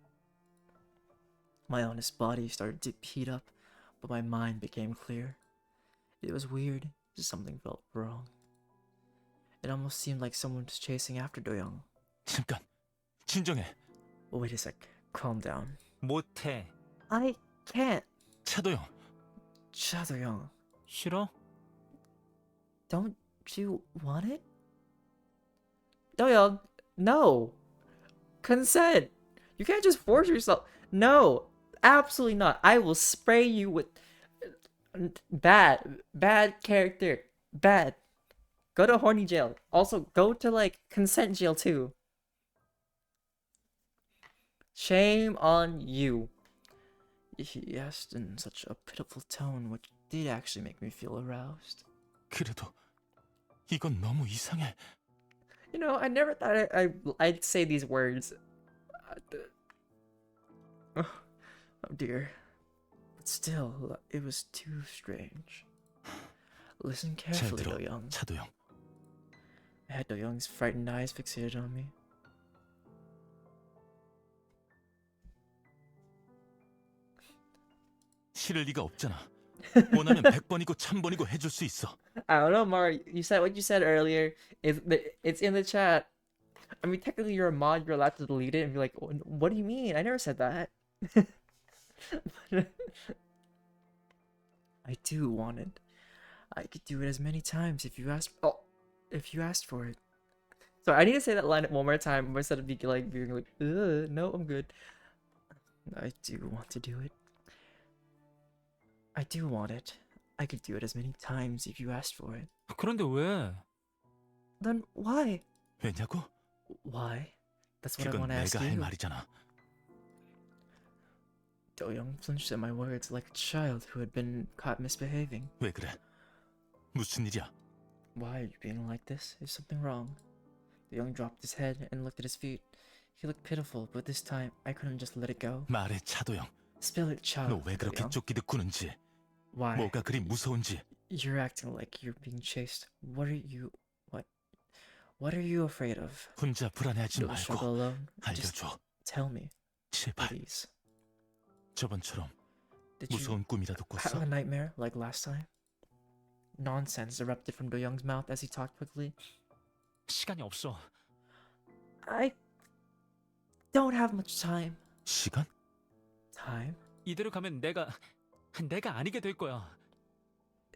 Speaker 1: My honest body started to heat up, but my mind became clear. It was weird. Something felt wrong. It almost seemed like someone was chasing after Do-young.
Speaker 2: 잠깐, 진정해.
Speaker 1: Wait a sec. Calm down.
Speaker 3: 못해.
Speaker 1: I can't.
Speaker 2: 차도영,
Speaker 1: Do-young,
Speaker 3: 싫어?
Speaker 1: don't you want it? Do-young, no. Consent. You can't just force yourself. No, absolutely not. I will spray you with bad character. Bad. Go to horny jail. Also, go to like consent jail too. Shame on you. He asked in such a pitiful tone, which did actually make me feel aroused.
Speaker 2: 그래도 이건 너무 이상해.
Speaker 1: You know, I never thought I'd say these words. Oh dear. But still, it was too strange. Listen
Speaker 2: 잘
Speaker 1: carefully,
Speaker 2: 들어,
Speaker 1: Do-young.
Speaker 2: 차도영.
Speaker 1: I had Do-young's frightened eyes fixated on me.
Speaker 2: 싫을 리가 없잖아. 원하면 100번이고 1000번이고 해줄 수 있어.
Speaker 1: I don't know, Mari. You said what you said earlier. It's in the chat. I mean, technically, you're a mod. You're allowed to delete it and be like, "What do you mean? I never said that." I do want it. I could do it as many times if you asked. Oh, if you asked for it. Sorry, I need to say that line one more time instead of being like, no, I'm good. I do want to do it. I do want it. I could do it as many times if you asked for it.
Speaker 3: 그런데 왜?
Speaker 1: Then why?
Speaker 2: 왜냐고?
Speaker 1: Why? That's what I
Speaker 2: 그건
Speaker 1: want to ask
Speaker 2: 내가 할
Speaker 1: you.
Speaker 2: 말이잖아.
Speaker 1: Do-young flinched at my words like a child who had been caught misbehaving.
Speaker 2: 왜 그래? 무슨 일이야?
Speaker 1: Why are you being like this? Is something wrong? Do-young dropped his head and looked at his feet. He looked pitiful, but this time I couldn't just let it go.
Speaker 2: 말해, 차도영.
Speaker 1: Spill it, child.
Speaker 2: 너 왜 그렇게
Speaker 1: Do-young.
Speaker 2: 쫓기듯 구는지,
Speaker 1: Why?
Speaker 2: 뭐가 그리 무서운지.
Speaker 1: You're acting like you're being chased. What are you? What are you afraid of?
Speaker 2: 혼자 불안해하지
Speaker 1: You'll struggle
Speaker 2: 말고
Speaker 1: alone. Just
Speaker 2: 알려줘.
Speaker 1: tell me,
Speaker 2: 제발.
Speaker 1: please.
Speaker 2: 저번처럼
Speaker 1: Did you
Speaker 2: 무서운 꿈이라도
Speaker 1: have
Speaker 2: 꿨어?
Speaker 1: a nightmare like last time? Nonsense erupted from Do-young's mouth as he talked quickly.
Speaker 3: 시간이 없어.
Speaker 1: I don't have much time.
Speaker 2: 시간?
Speaker 1: Time?
Speaker 3: 이대로 가면 내가 아니게 될 거야.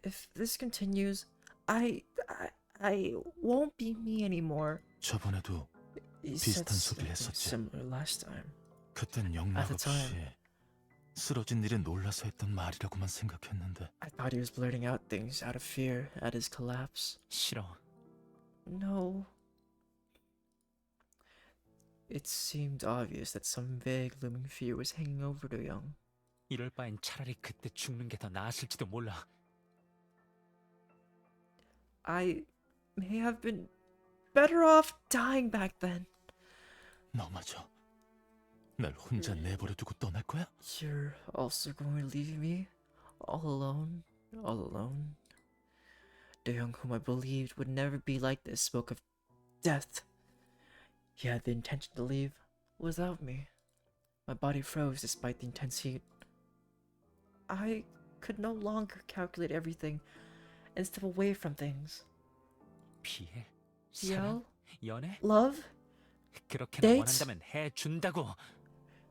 Speaker 1: If this continues, I won't be me anymore.
Speaker 2: 저번에도
Speaker 1: He said
Speaker 2: 비슷한 소리를
Speaker 1: something
Speaker 2: 했었지.
Speaker 1: similar last time.
Speaker 2: 그땐
Speaker 1: At
Speaker 2: 영락
Speaker 1: the
Speaker 2: 없이
Speaker 1: time.
Speaker 2: 쓰러진 일에 놀라서 했던 말이라고만 생각했는데.
Speaker 1: I thought he was blurting out things out of fear at his collapse.
Speaker 3: 싫어.
Speaker 1: No. It seemed obvious that some vague looming fear was hanging over Do Young.
Speaker 3: 이럴 바엔 차라리 그때 죽는 게 더 나았을지도 몰라.
Speaker 1: I may have been better off dying back then.
Speaker 2: 너마저 날 혼자 내버려두고 떠날 거야?
Speaker 1: You're also going to leave me all alone, all alone. Do Young, whom I believed would never be like this, spoke of death. He had the intention to leave without me. My body froze despite the intense heat. I could no longer calculate everything and step away from things.
Speaker 3: 피해?
Speaker 1: Yell?
Speaker 3: 사랑? 연애?
Speaker 1: Love?
Speaker 3: 그렇게나
Speaker 1: Dates?
Speaker 3: 원한다면 해준다고.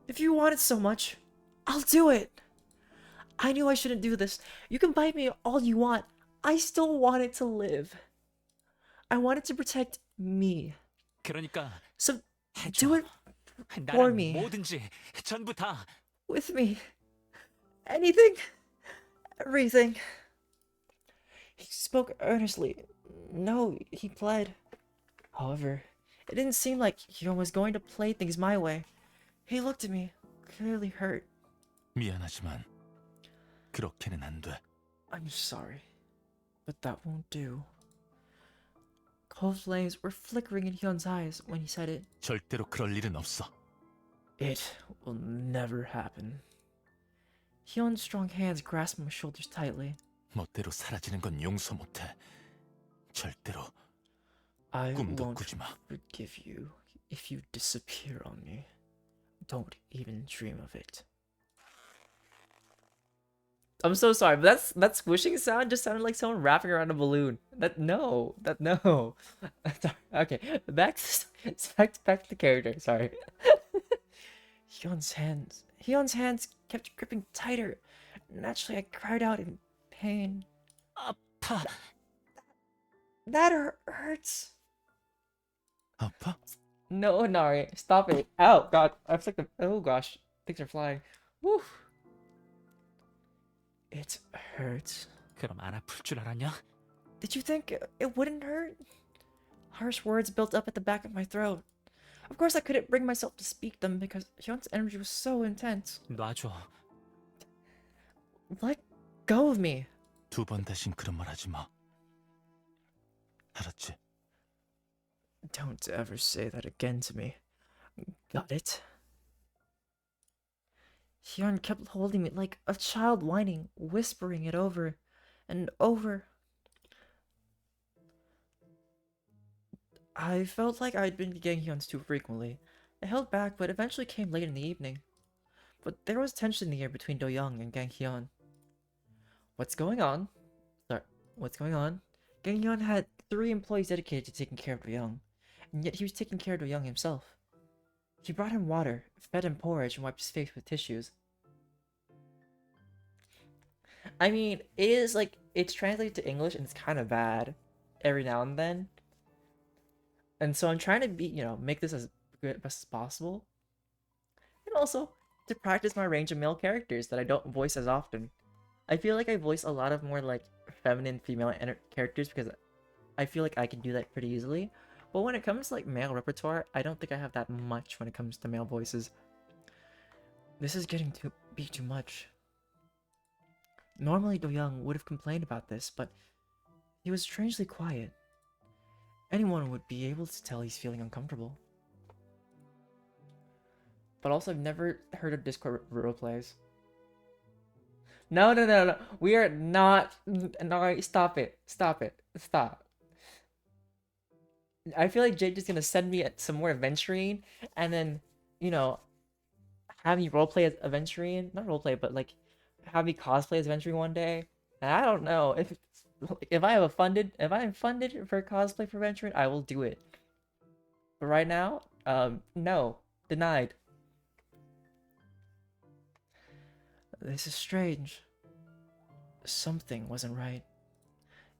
Speaker 1: If you want it so much, I'll do it. I knew I shouldn't do this. You can bite me all you want. I still wanted to live. I wanted to protect me.
Speaker 3: 그러니까
Speaker 1: So
Speaker 3: 해줘.
Speaker 1: do it for
Speaker 3: 나랑
Speaker 1: me.
Speaker 3: 뭐든지 전부 다.
Speaker 1: With me. Anything. Everything. He spoke earnestly. No, he pled. However, it didn't seem like he was going to play things my way. He looked at me, clearly hurt.
Speaker 2: 미안하지만 그렇게는 안 돼.
Speaker 1: I'm sorry, but that won't do. Cold flames were flickering in Hyun's eyes when he said it.
Speaker 2: 절대로 그럴 일은 없어.
Speaker 1: It will never happen. Hyun's strong hands grasped my shoulders tightly.
Speaker 2: 멋대로 사라지는 건 용서 못해. 절대로
Speaker 1: I
Speaker 2: 꿈도
Speaker 1: won't
Speaker 2: 꾸지 마.
Speaker 1: forgive you if you disappear on me. Don't even dream of it. I'm so sorry, but that squishing sound just sounded like someone wrapping around a balloon. No. Okay, back to the character. Sorry. Hyun's hands kept gripping tighter. Naturally, I cried out in pain.
Speaker 3: 아파.
Speaker 1: That hurts.
Speaker 2: 아파?
Speaker 1: No, Nari, stop it. Ow, God, I've like oh gosh, things are flying. Woo. It hurts.
Speaker 3: 그럼 안 아플 줄 알았냐?
Speaker 1: Did you think it wouldn't hurt? Harsh words built up at the back of my throat. Of course, I couldn't bring myself to speak them because Hyun's energy was so intense.
Speaker 3: 놔줘.
Speaker 1: Let go of me.
Speaker 2: 2번 다신 그런 말 하지 마. 알았지?
Speaker 1: Don't ever say that again to me. Got it? Hyun kept holding me like a child whining, whispering it over and over. I felt like I'd been getting Hyun's too frequently. I held back, but eventually came late in the evening. But there was tension in the air between Do Young and Gang Hyun. What's going on? What's going on? Gang Hyun had 3 employees dedicated to taking care of Do Young, and yet he was taking care of Do Young himself. He brought him water, fed him porridge, and wiped his face with tissues. I mean, it's translated to English and it's kind of bad every now and then. And so I'm trying to make this as good as possible. And also to practice my range of male characters that I don't voice as often. I feel like I voice a lot of more like feminine female characters because I feel like I can do that pretty easily. But when it comes to like male repertoire, I don't think I have that much when it comes to male voices. This is getting to be too much. Normally Do Young would have complained about this, but he was strangely quiet. Anyone would be able to tell he's feeling uncomfortable. But also, I've never heard of Discord roleplays. No. We are not. No, stop it. Stop. I feel like Jade is gonna send me some more Aventurine, and then, have me roleplay as Aventurine. Not roleplay, but like, have me cosplay as Aventurine one day. And I don't know if I'm funded for cosplay for Aventurine, I will do it. But right now, no, denied. This is strange. Something wasn't right.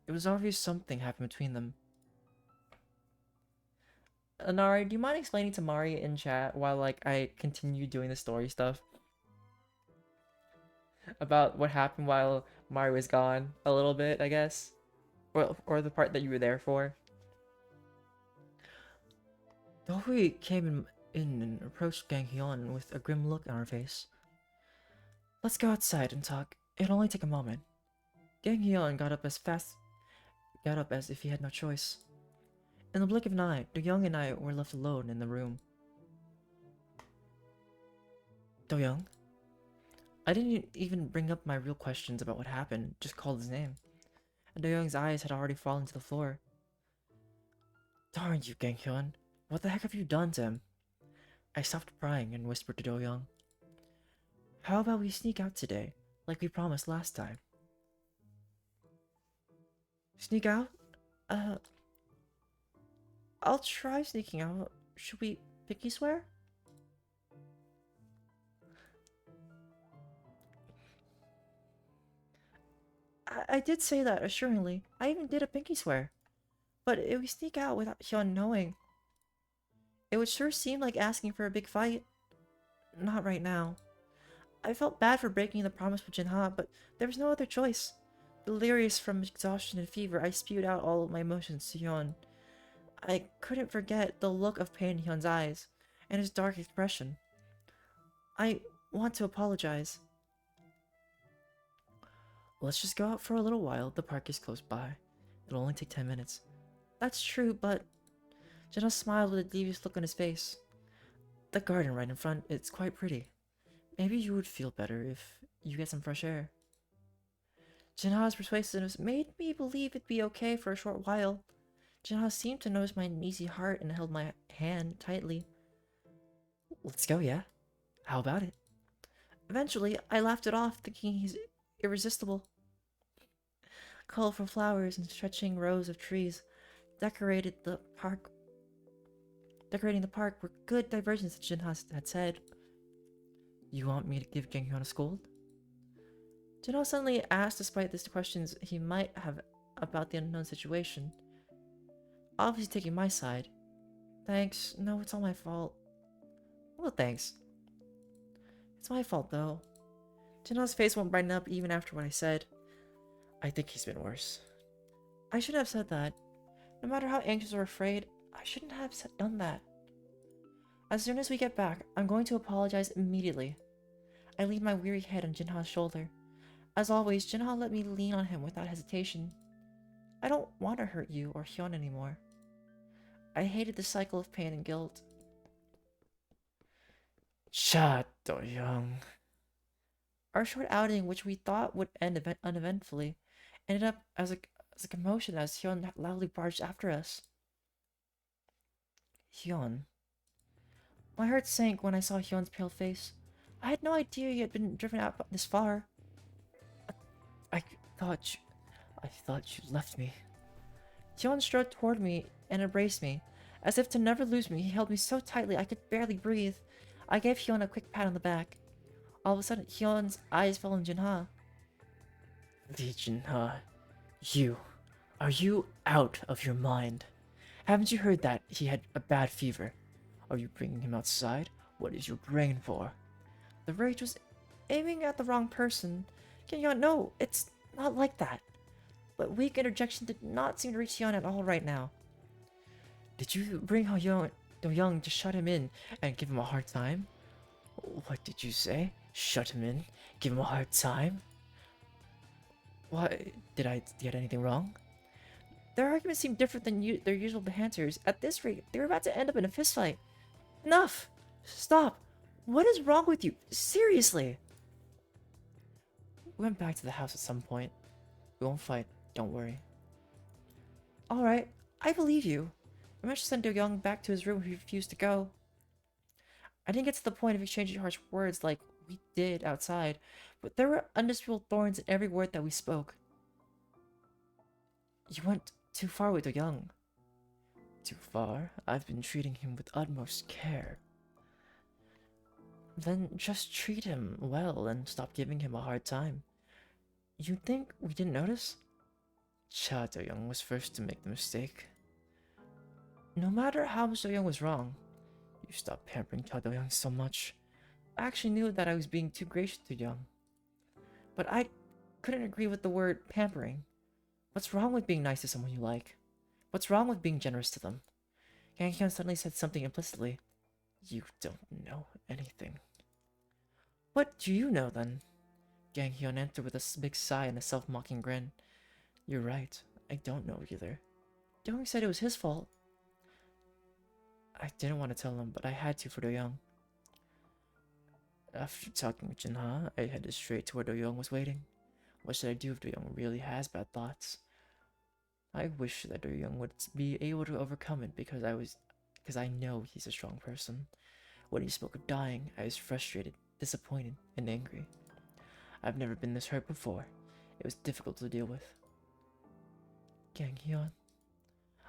Speaker 1: It was obvious something happened between them. Anari, do you mind explaining to Mari in chat while I continue doing the story stuff? about what happened while Mari was gone a little bit, I guess, or the part that you were there for. Dohui came in and approached Gang Hyun with a grim look on her face. Let's go outside and talk. It'll only take a moment. Gang Hyun got up as if he had no choice. In the blink of an eye, Do Young and I were left alone in the room. Do Young? I didn't even bring up my real questions about what happened, just called his name. And Do Young's eyes had already fallen to the floor. Darn you, Gang Hyun. What the heck have you done to him? I stopped crying and whispered to Do Young. How about we sneak out today, like we promised last time? Sneak out? I'll try sneaking out. Should we pinky swear? I did say that, assuringly. I even did a pinky swear. But if we sneak out without Hyun knowing, it would sure seem like asking for a big fight. Not right now. I felt bad for breaking the promise with Jinha, but there was no other choice. Delirious from exhaustion and fever, I spewed out all of my emotions to Hyun. I couldn't forget the look of pain in Hyun's eyes, and his dark expression. I want to apologize. Let's just go out for a little while. The park is close by. It'll only take 10 minutes. That's true, but... Jinha smiled with a devious look on his face. The garden right in front, it's quite pretty. Maybe you would feel better if you get some fresh air. Jinha's persuasiveness made me believe it'd be okay for a short while. Jinha seemed to notice my uneasy heart and held my hand tightly. Let's go, yeah? How about it? Eventually, I laughed it off, thinking he's irresistible. Colorful flowers and stretching rows of trees decorating the park were good diversions, that Jinha had said. You want me to give Gang Hyun a scold? Jinha suddenly asked, despite the questions he might have about the unknown situation. Obviously taking my side. Thanks. No, it's all my fault. Well, thanks. It's my fault, though. Jinha's face won't brighten up even after what I said. I think he's been worse. I shouldn't have said that. No matter how anxious or afraid, I shouldn't have done that. As soon as we get back, I'm going to apologize immediately. I leaned my weary head on Jinha's shoulder. As always, Jinha let me lean on him without hesitation. I don't want to hurt you or Hyun anymore. I hated the cycle of pain and guilt. Cha Do-young. Our short outing, which we thought would end uneventfully, ended up as a commotion as Hyun loudly barged after us. Hyun. My heart sank when I saw Hyun's pale face. I had no idea he had been driven out this far. I thought you left me. Hyun strode toward me and embraced me. As if to never lose me, he held me so tightly I could barely breathe. I gave Hyun a quick pat on the back. All of a sudden, Hyun's eyes fell on Jinha. Lee Jinha, are you out of your mind? Haven't you heard that he had a bad fever? Are you bringing him outside? What is your brain for? The rage was aiming at the wrong person. Hyun, no, it's not like that. But weak interjection did not seem to reach Hyun at all right now. Did you bring Do-young to shut him in and give him a hard time? What did you say? Shut him in? Give him a hard time? Why, did I get anything wrong? Their arguments seemed different than their usual banters. At this rate, they were about to end up in a fistfight. Enough! Stop! What is wrong with you? Seriously! We went back to the house at some point. We won't fight, don't worry. Alright, I believe you. I managed to send Do-young back to his room. He refused to go. I didn't get to the point of exchanging harsh words like we did outside, but there were undisputable thorns in every word that we spoke. You went too far with Do-young. Too far? I've been treating him with utmost care. Then just treat him well and stop giving him a hard time. You think we didn't notice? Cha Do-young was first to make the mistake. No matter how much Do-young was wrong, you stopped pampering Cha Do-young so much. I actually knew that I was being too gracious to Young. But I couldn't agree with the word pampering. What's wrong with being nice to someone you like? What's wrong with being generous to them? Yang Hyun suddenly said something implicitly. You don't know anything. What do you know then? Yang Hyun answered with a big sigh and a self-mocking grin. You're right. I don't know either. Dong said it was his fault. I didn't want to tell him, but I had to for Do Young. After talking with Jinha, I headed straight to where Do Young was waiting. What should I do if Do Young really has bad thoughts? I wish that Do Young would be able to overcome it because I know he's a strong person. When he spoke of dying, I was frustrated, disappointed, and angry. I've never been this hurt before. It was difficult to deal with. Gang Hyun.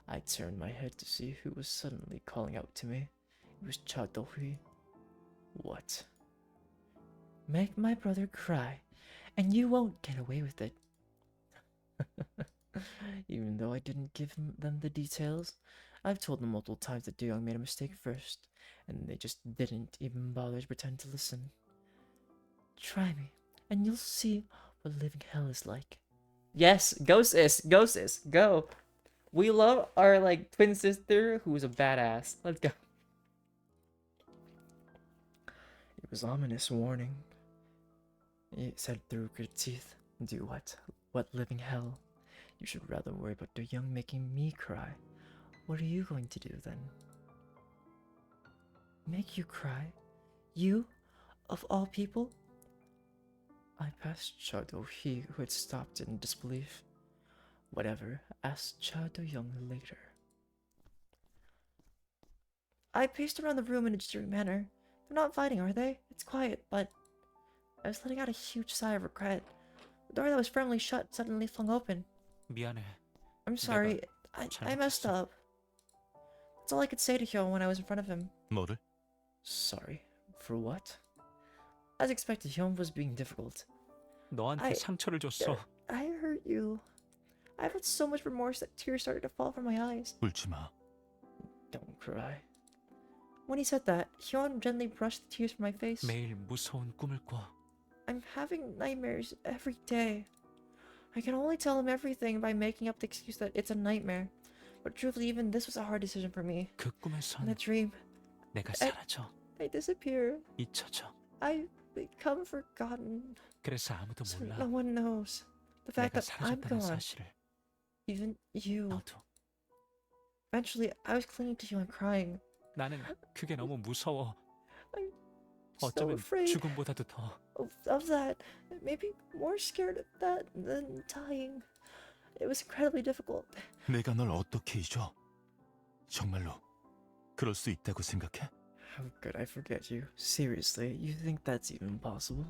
Speaker 1: I turned my head to see who was suddenly calling out to me. It was Cha Do-hee. What? Make my brother cry, and you won't get away with it. Even though I didn't give them the details, I've told them multiple times that Do-young made a mistake first, and they just didn't even bother to pretend to listen. Try me, and you'll see what living hell is like. Yes, go sis, go sis, go. We love our twin sister who's a badass. Let's go. It was ominous warning. It said through gritted teeth. Do what? What living hell? You should rather worry about the young making me cry. What are you going to do then? Make you cry? You? Of all people? I passed Cha Do-hee, who had stopped in disbelief. Whatever, asked Cha Do-young later. I paced around the room in a jittery manner. They're not fighting, are they? It's quiet, but... I was letting out a huge sigh of regret. The door that was firmly shut suddenly flung open.
Speaker 3: 미안해.
Speaker 1: I'm sorry. I messed up. That's all I could say to Hyun when I was in front of him.
Speaker 2: 뭐를?
Speaker 1: Sorry. For what? As expected, Hyun was being difficult.
Speaker 3: 너한테 상처를 줬어.
Speaker 1: I hurt you. I felt so much remorse that tears started to fall from my eyes.
Speaker 2: 울지 마.
Speaker 1: Don't cry. When he said that, Hyun gently brushed the tears from my face.
Speaker 3: 매일 무서운 꿈을 꿔.
Speaker 1: I'm having nightmares every day. I can only tell him everything by making up the excuse that it's a nightmare. But truthfully, even this was a hard decision for me.
Speaker 3: 그
Speaker 1: In
Speaker 3: 꿈에선
Speaker 1: the dream,
Speaker 3: 내가 사라져.
Speaker 1: I disappear.
Speaker 3: 잊혀져.
Speaker 1: I become forgotten.
Speaker 3: 그래서 아무도
Speaker 1: So
Speaker 3: 몰라.
Speaker 1: no one knows. The fact
Speaker 3: 내가
Speaker 1: that I'm
Speaker 3: 사라졌다는
Speaker 1: gone.
Speaker 3: 사실을.
Speaker 1: Even you.
Speaker 3: 너도.
Speaker 1: Eventually, I was clinging to Hyun, crying.
Speaker 3: 나는 그게 너무 무서워.
Speaker 1: I'm so
Speaker 3: 어쩌면
Speaker 1: afraid
Speaker 3: 죽음보다도 더.
Speaker 1: of that. Maybe more scared of that than dying. It was incredibly difficult.
Speaker 2: 내가 널 어떻게 잊어? 정말로 그럴 수 있다고 생각해?
Speaker 1: How could I forget you? Seriously, you think that's even possible?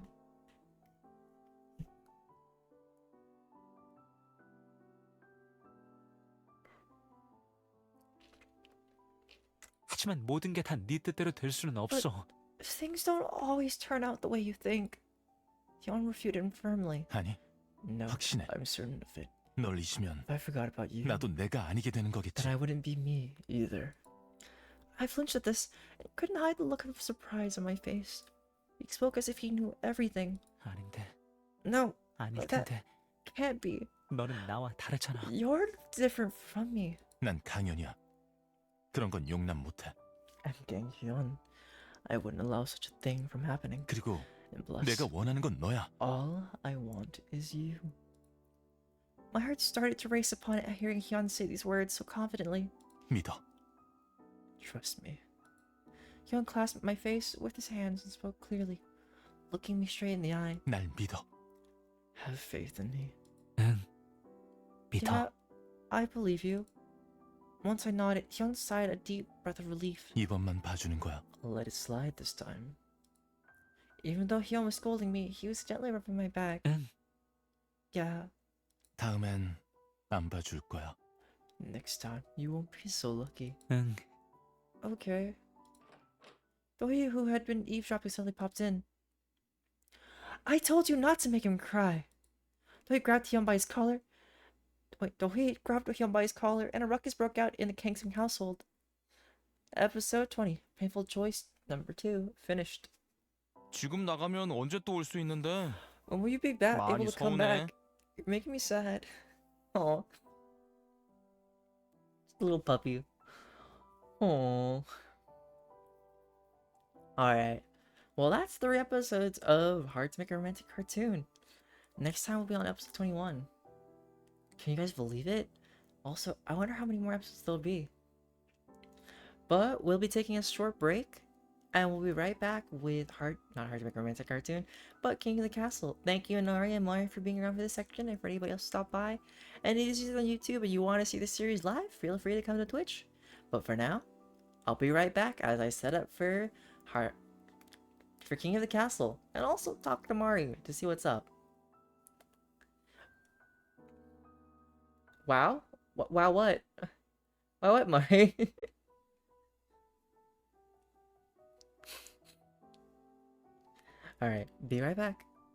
Speaker 3: 하지만 모든 게 다 네 뜻대로 될 수는 없어.
Speaker 1: Things don't always turn out the way you think. Hyun refuted him firmly.
Speaker 2: 아니,
Speaker 1: No,
Speaker 2: 확신해.
Speaker 1: I'm certain of it.
Speaker 2: 널 잊으면
Speaker 1: If I forgot about you,
Speaker 2: 나도 내가 아니게 되는
Speaker 1: then
Speaker 2: 거겠지.
Speaker 1: I wouldn't be me either. I flinched at this and couldn't hide the look of surprise on my face. He spoke as if he knew everything.
Speaker 3: 아닌데.
Speaker 1: No,
Speaker 3: 아닐
Speaker 1: that-
Speaker 3: 텐데.
Speaker 1: can't be.
Speaker 3: 너는 나와 다르잖아.
Speaker 1: You're different from me.
Speaker 2: 난 강연이야. 그런 건 용납 못해.
Speaker 1: I'm Gang Hyun. I wouldn't allow such a thing from happening.
Speaker 2: 그리고
Speaker 1: And plus,
Speaker 2: 내가 원하는 건 너야.
Speaker 1: all I want is you. My heart started to race upon it at hearing Hyun say these words so confidently.
Speaker 2: 믿어.
Speaker 1: Trust me. Hyun clasped my face with his hands and spoke clearly, looking me straight in the eye.
Speaker 2: 날 믿어.
Speaker 1: Have faith in me.
Speaker 3: 응. 믿어.
Speaker 1: Yeah, I believe you. Once I nodded, Hyun sighed a deep breath of relief.
Speaker 2: 이번만 봐주는 거야.
Speaker 1: I'll let it slide this time. Even though Hyun was scolding me, he was gently rubbing my back.
Speaker 3: 응.
Speaker 1: Yeah,
Speaker 2: 다음엔 안 봐줄 거야.
Speaker 1: next time you won't be so lucky.
Speaker 3: 응.
Speaker 1: Okay. Bois, who had been eavesdropping, suddenly popped in. I told you not to make him cry. Doi grabbed Hyun by his collar. Doi grabbed Hyun by his collar, and a ruckus broke out in the Kangsung household. Episode 20, Painful Choice number 2, finished.
Speaker 2: 지금 나가면 언제 또 올 수 있는데?
Speaker 1: When will you be back?
Speaker 2: 많이
Speaker 1: Able to come
Speaker 2: 서운해.
Speaker 1: back? You're making me sad. Oh, little puppy. Oh. Alright. Well, that's 3 episodes of Hard to Make a Romantic Cartoon. Next time we'll be on episode 21. Can you guys believe it? Also, I wonder how many more episodes there'll be. But we'll be taking a short break, and we'll be right back with not Hard to Make a Romantic Cartoon, but King of the Castle. Thank you, Inari and Mari, for being around for this section, and for anybody else to stop by. And if you're on YouTube and you want to see the series live, feel free to come to Twitch. But for now, I'll be right back as I set up for King of the Castle, and also talk to Mari to see what's up. Wow? Wow, what? Wow, what, Mari? Alright, be right back.